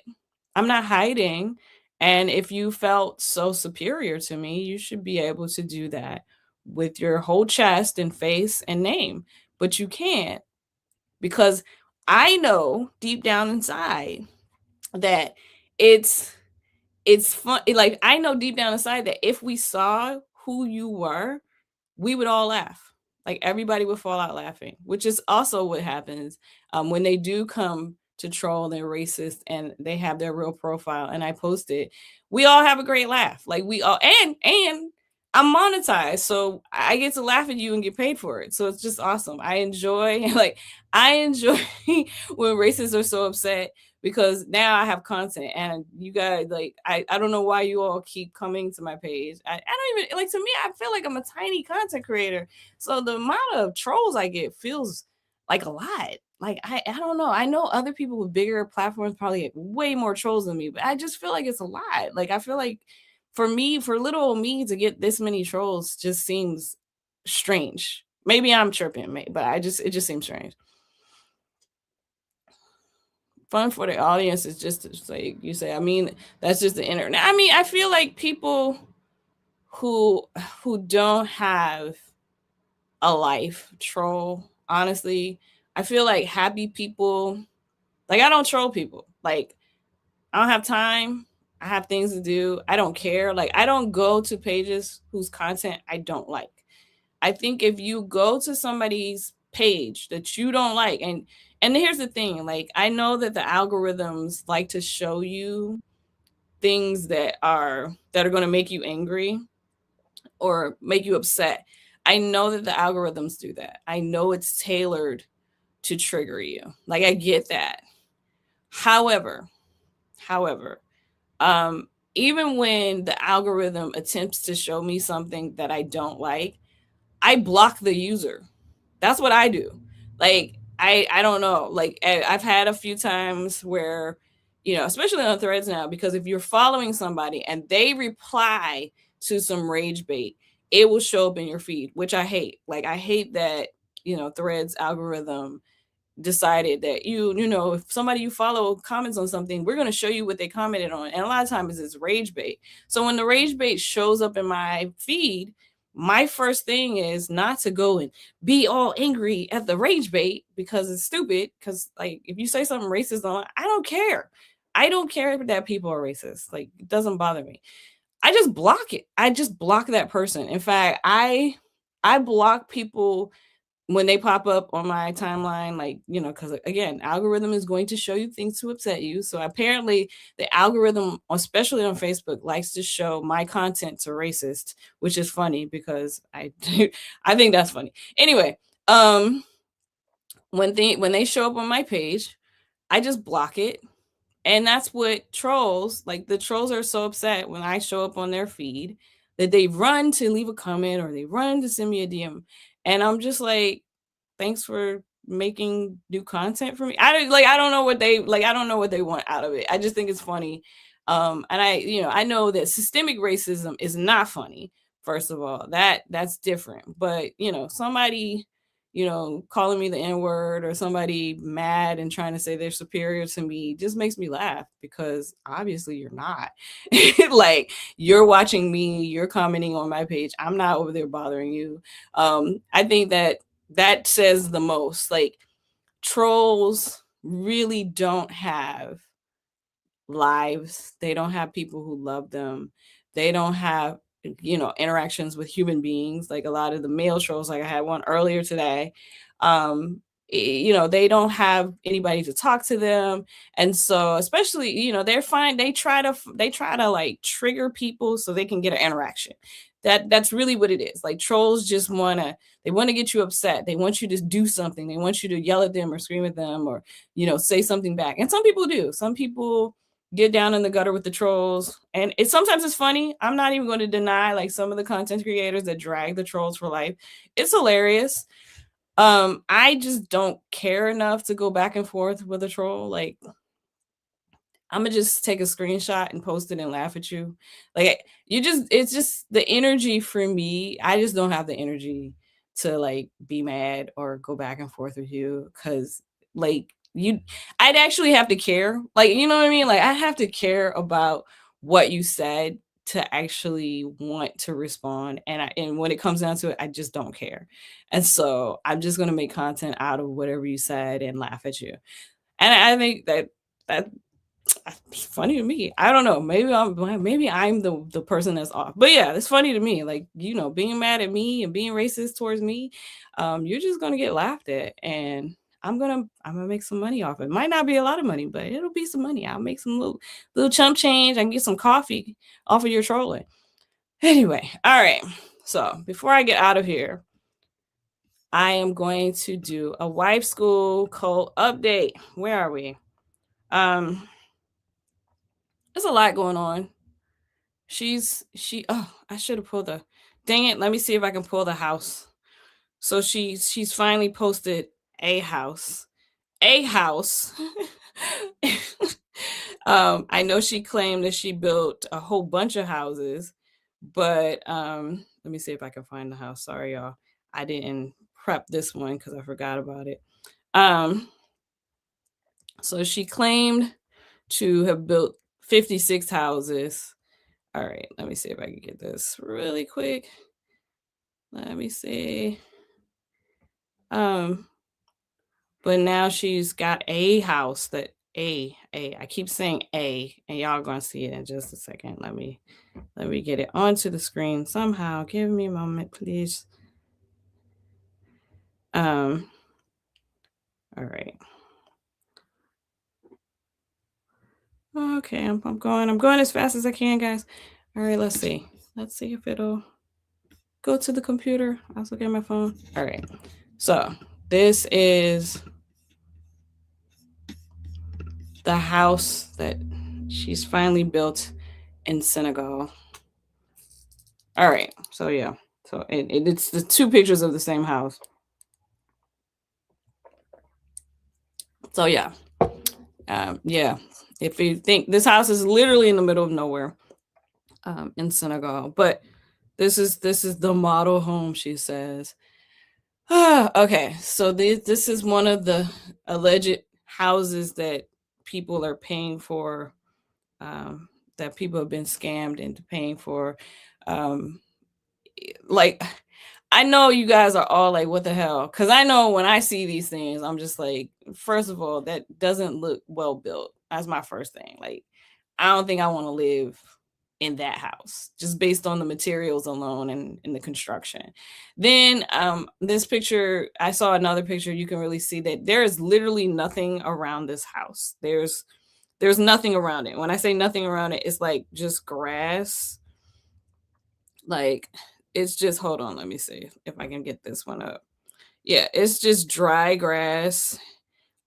I'm not hiding. And if you felt so superior to me, you should be able to do that with your whole chest and face and name. But you can't because I know deep down inside that it's it's fun. Like I know deep down inside that if we saw who you were, we would all laugh. Like everybody would fall out laughing, which is also what happens when they do come to troll. They're racist and they have their real profile, and I post it. We all have a great laugh. Like we all, and I'm monetized, so I get to laugh at you and get paid for it. So it's just awesome. I enjoy like I enjoy when racists are so upset because now I have content, and you guys, like, I don't know why you all keep coming to my page. I don't even like, to me, I feel like I'm a tiny content creator. So the amount of trolls I get feels like a lot. Like, I don't know. I know other people with bigger platforms probably get way more trolls than me, but I just feel like it's a lot. Like, I feel like for me, for little old me to get this many trolls just seems strange. Maybe I'm tripping, but it just seems strange. Fun for the audience is just like you say. I mean, that's just the internet. I mean, I feel like people who who don't have a life troll. Honestly, I feel like happy people. Like, I don't troll people. Like, I don't have time. I have things to do. I don't care. Like, I don't go to pages whose content I don't like. I think if you go to somebody's page that you don't like, and here's the thing, like, I know that the algorithms like to show you things that are going to make you angry or make you upset. I know that the algorithms do that. I know it's tailored to trigger you. Like, I get that. However, however, um even when the algorithm attempts to show me something that I don't like, I block the user. That's what I do. Like, I don't know. Like, I've had a few times where, especially on threads now, because if you're following somebody and they reply to some rage bait, it will show up in your feed, which I hate. Like, I hate that, threads algorithm decided that if somebody you follow comments on something, we're going to show you what they commented on, and a lot of times it's rage bait. So when the rage bait shows up in my feed, my first thing is not to go and be all angry at the rage bait, because it's stupid. Because, like, if you say something racist on, I don't care. I don't care that people are racist. Like, it doesn't bother me. I just block it. I just block that person. In fact, I block people when they pop up on my timeline, like, because, again, algorithm is going to show you things to upset you. So apparently the algorithm, especially on Facebook, likes to show my content to racist, which is funny because I think that's funny. Anyway, when they show up on my page, I just block it. And that's what trolls, like, the trolls are so upset when I show up on their feed that they run to leave a comment or they run to send me a DM. And I'm just like, thanks for making new content for me. I don't know what they want out of it. I just think it's funny. And I know that systemic racism is not funny. First of all, that's different. But, somebody, calling me the N-word, or somebody mad and trying to say they're superior to me, just makes me laugh, because obviously you're not. Like, you're watching me, you're commenting on my page. I'm not over there bothering you. I think that says the most. Like, trolls really don't have lives. They don't have people who love them. They don't have, interactions with human beings. Like, a lot of the male trolls, like I had one earlier today, they don't have anybody to talk to them. And so, especially, they're fine. They try to like trigger people so they can get an interaction. That's really what it is. Like, trolls just want to get you upset. They want you to do something. They want you to yell at them or scream at them, or, say something back. And some people do. Some people get down in the gutter with the trolls, and sometimes it's funny. I'm not even going to deny, like, some of the content creators that drag the trolls for life. It's hilarious. I just don't care enough to go back and forth with a troll. Like, I'm gonna just take a screenshot and post it and laugh at you. Like, it's just the energy for me. I just don't have the energy to, like, be mad or go back and forth with you, because, like, I'd actually have to care. Like, you know what I mean? Like, I have to care about what you said to actually want to respond. And when it comes down to it, I just don't care. And so I'm just gonna make content out of whatever you said and laugh at you. And I think that it's funny to me. I don't know. Maybe I'm the person that's off. But yeah, it's funny to me. Like, being mad at me and being racist towards me, you're just gonna get laughed at, and I'm gonna make some money off it. Might not be a lot of money, but it'll be some money. I'll make some little chump change. I can get some coffee off of your trolling. Anyway, all right. So before I get out of here, I am going to do a wife school cult update. Where are we? There's a lot going on. Oh, I should have pulled the dang it. Let me see if I can pull the house. So she's finally posted a house. A house. I know she claimed that she built a whole bunch of houses, but let me see if I can find the house. Sorry, y'all. I didn't prep this one because I forgot about it. Um, so she claimed to have built 56 houses. All right, let me see if I can get this really quick. Let me see. Um, but now she's got a house that I keep saying a, and y'all gonna see it in just a second. Let me get it onto the screen somehow. Give me a moment, please. All right. Okay, I'm going as fast as I can, guys. All right, let's see. Let's see if it'll go to the computer. I also get my phone. All right. So this is the house that she's finally built in Senegal. All right. So yeah. So it's the two pictures of the same house. So yeah. Yeah. If you think this house is literally in the middle of nowhere, in Senegal, but this is the model home, she says. Okay, so this is one of the alleged houses that people are paying for, um, that people have been scammed into paying for. Um, like, I know you guys are all like, what the hell? Because I know when I see these things, I'm just like, first of all, that doesn't look well built. That's my first thing. Like, I don't think I want to live in that house just based on the materials alone and the construction. Then this picture, I saw another picture, you can really see that there is literally nothing around this house. There's nothing around it. When I say nothing around it, it's like just grass. Like it's just, hold on, let me see if I can get this one up. Yeah, it's just dry grass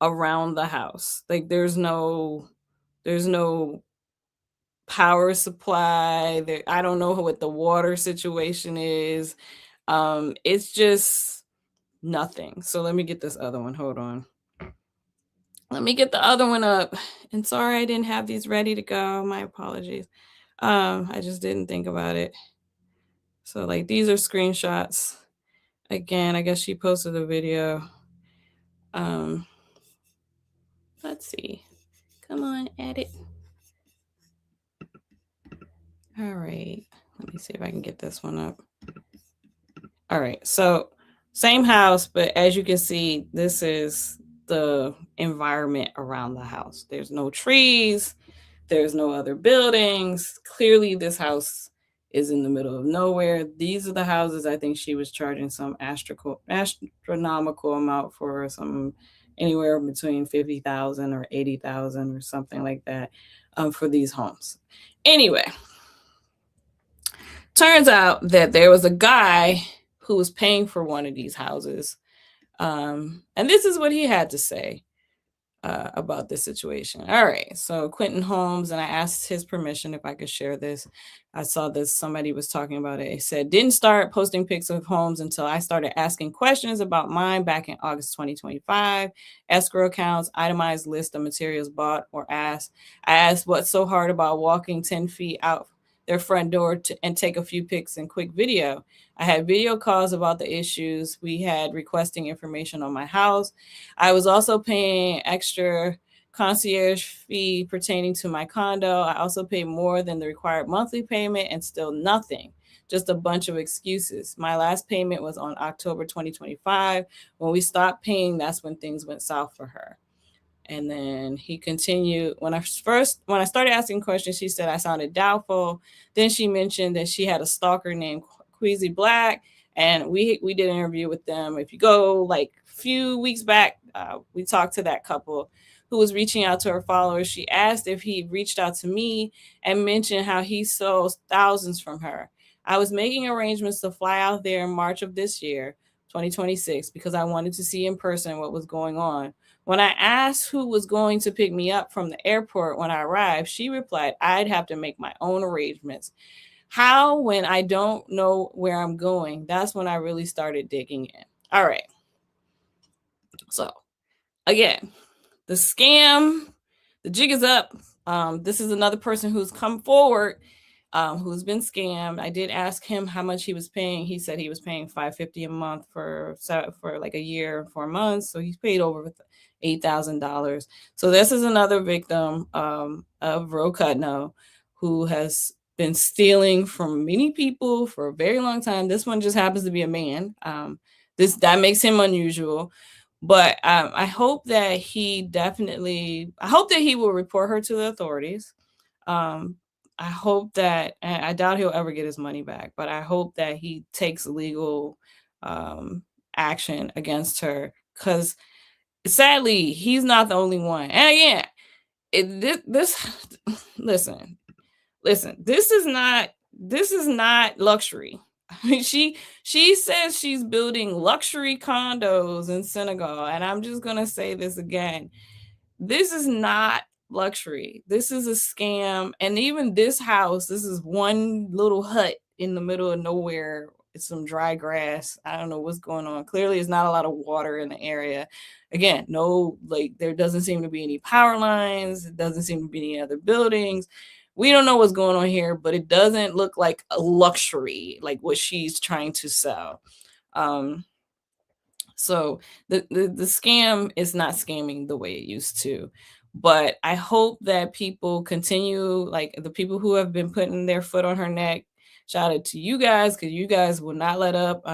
around the house. Like there's no power supply. There, I don't know what the water situation is. It's just nothing. So let me get this other one. Hold on. Let me get the other one up. And sorry I didn't have these ready to go. My apologies. I just didn't think about it. So like these are screenshots. Again, I guess she posted a video. Um, let's see. Come on, edit. All right. Let me see if I can get this one up. All right. So same house, but as you can see, this is the environment around the house. There's no trees, there's no other buildings. Clearly, this house is in the middle of nowhere. These are the houses I think she was charging some astronomical amount for, some anywhere between 50,000 or 80,000 or something like that, for these homes. Anyway, turns out that there was a guy who was paying for one of these houses. And this is what he had to say about this situation. All right. So Quentin Holmes, and I asked his permission if I could share this. I saw this, somebody was talking about it. He said, didn't start posting pics of homes until I started asking questions about mine back in August 2025. Escrow accounts, itemized list of materials bought or asked. I asked what's so hard about walking 10 feet out their front door and take a few pics and quick video. I had video calls about the issues. We had requesting information on my house. I was also paying extra concierge fee pertaining to my condo. I also paid more than the required monthly payment and still nothing. Just a bunch of excuses. My last payment was on October 2025. When we stopped paying, that's when things went south for her. And then he continued. When I started asking questions, she said I sounded doubtful. Then she mentioned that she had a stalker named Queasy Black, and we did an interview with them. If you go like a few weeks back, we talked to that couple who was reaching out to her followers. She asked if he reached out to me and mentioned how he sold thousands from her. I was making arrangements to fly out there in March of this year, 2026, because I wanted to see in person what was going on. When I asked who was going to pick me up from the airport when I arrived, she replied, I'd have to make my own arrangements. How, when I don't know where I'm going? That's when I really started digging in. All right. So, again, the scam, the jig is up. This is another person who's come forward, who's been scammed. I did ask him how much he was paying. He said he was paying $550 a month for like a year, 4 months. So he's paid over $8,000. So this is another victim of Rokutno, who has been stealing from many people for a very long time. This one just happens to be a man. That makes him unusual. But I hope that he will report her to the authorities. I hope that, and I doubt he'll ever get his money back, but I hope that he takes legal action against her, because sadly, he's not the only one. And again, listen, this is not luxury. I mean, she says she's building luxury condos in Senegal, and I'm just gonna say this again. This is not luxury. This is a scam. And even this house, this is one little hut in the middle of nowhere. It's some dry grass. I don't know what's going on. Clearly, it's not a lot of water in the area. Again, there doesn't seem to be any power lines. It doesn't seem to be any other buildings. We don't know what's going on here, but it doesn't look like a luxury, like what she's trying to sell. So the scam is not scamming the way it used to. But I hope that people continue, like the people who have been putting their foot on her neck. Shout out to you guys, because you guys will not let up.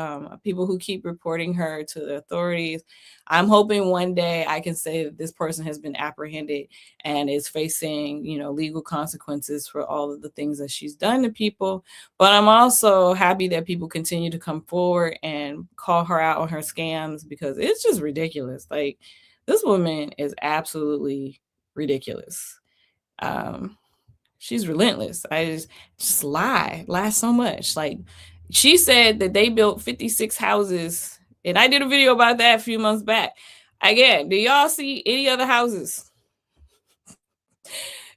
People who keep reporting her to the authorities. I'm hoping one day I can say that this person has been apprehended and is facing, legal consequences for all of the things that she's done to people. But I'm also happy that people continue to come forward and call her out on her scams, because it's just ridiculous. Like, this woman is absolutely ridiculous. She's relentless. I just lie so much. Like, she said that they built 56 houses, and I did a video about that a few months back. Again, do y'all see any other houses?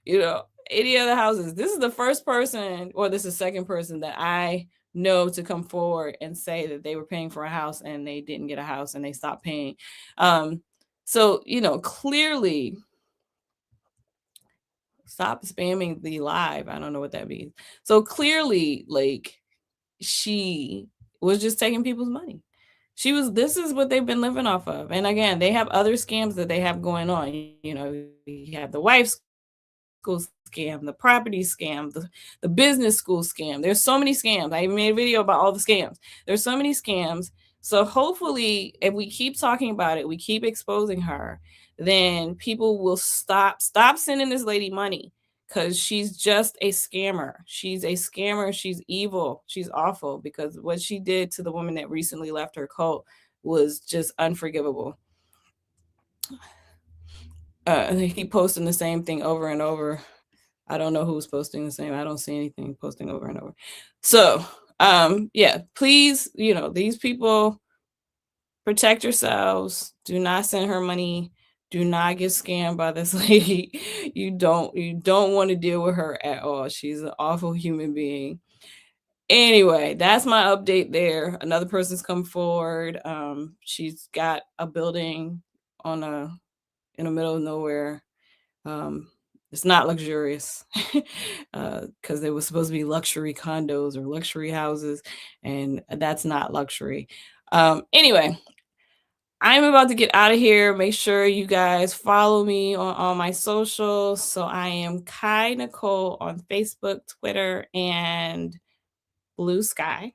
Any other houses? This is the first person, or this is the second person that I know to come forward and say that they were paying for a house and they didn't get a house and they stopped paying. So, clearly, stop spamming the live. I don't know what that means. So clearly, like, she was just taking people's money. This is what they've been living off of. And again, they have other scams that they have going on. You have the wife's school scam, the property scam, the business school scam. There's so many scams. I even made a video about all the scams. There's so many scams. So hopefully, if we keep talking about it, we keep exposing her, then people will stop sending this lady money, because she's just a scammer. She's a scammer. She's evil. She's awful, because what she did to the woman that recently left her cult was just unforgivable. They keep posting the same thing over and over. I don't know who's posting the same. I don't see anything posting over and over. So, please, these people, protect yourselves. Do not send her money. Do not get scammed by this lady. You don't want to deal with her at all. She's an awful human being. Anyway, that's my update there. Another person's come forward. She's got a building in the middle of nowhere. It's not luxurious, because they were supposed to be luxury condos or luxury houses, and that's not luxury. Anyway, I'm about to get out of here. Make sure you guys follow me on all my socials. So I am Kai Nicole on Facebook, Twitter, and Blue Sky.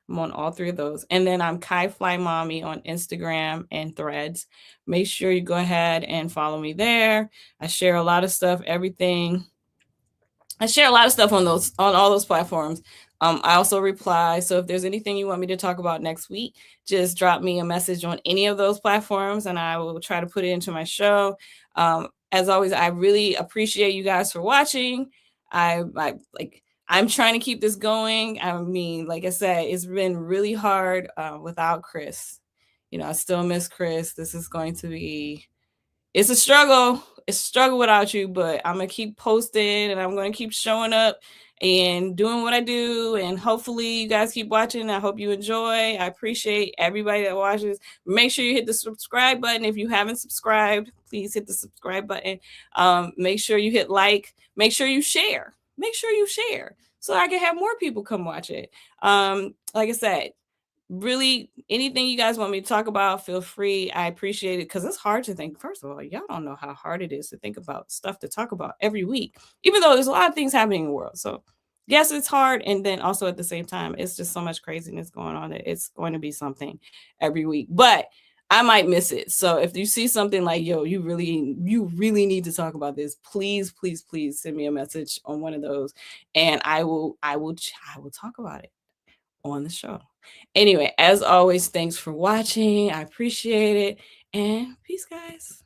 I'm on all three of those. And then I'm Kai Fly Mommy on Instagram and Threads. Make sure you go ahead and follow me there. I share a lot of stuff, I share a lot of stuff on all those platforms. I also reply. So if there's anything you want me to talk about next week, just drop me a message on any of those platforms and I will try to put it into my show. As always, I really appreciate you guys for watching. I I'm trying to keep this going. I mean, like I said, it's been really hard without Chris. I still miss Chris. This is going to be it's a struggle. It's a struggle without you, but I'm gonna keep posting and I'm gonna keep showing up and doing what I do. And hopefully you guys keep watching. I hope you enjoy. I appreciate everybody that watches. Make sure you hit the subscribe button. If you haven't subscribed, please hit the subscribe button. Make sure you hit like. Make sure you share. Make sure you share so I can have more people come watch it. Like I said, really anything you guys want me to talk about, feel free. I appreciate it because it's hard to think. First of all, y'all don't know how hard it is to think about stuff to talk about every week, even though there's a lot of things happening in the world. So yes, it's hard. And then also at the same time, it's just so much craziness going on that it's going to be something every week. But I might miss it. So if you see something like, yo, you really need to talk about this, please, please, please send me a message on one of those. And I will talk about it on the show. Anyway, as always, thanks for watching. I appreciate it. And peace, guys.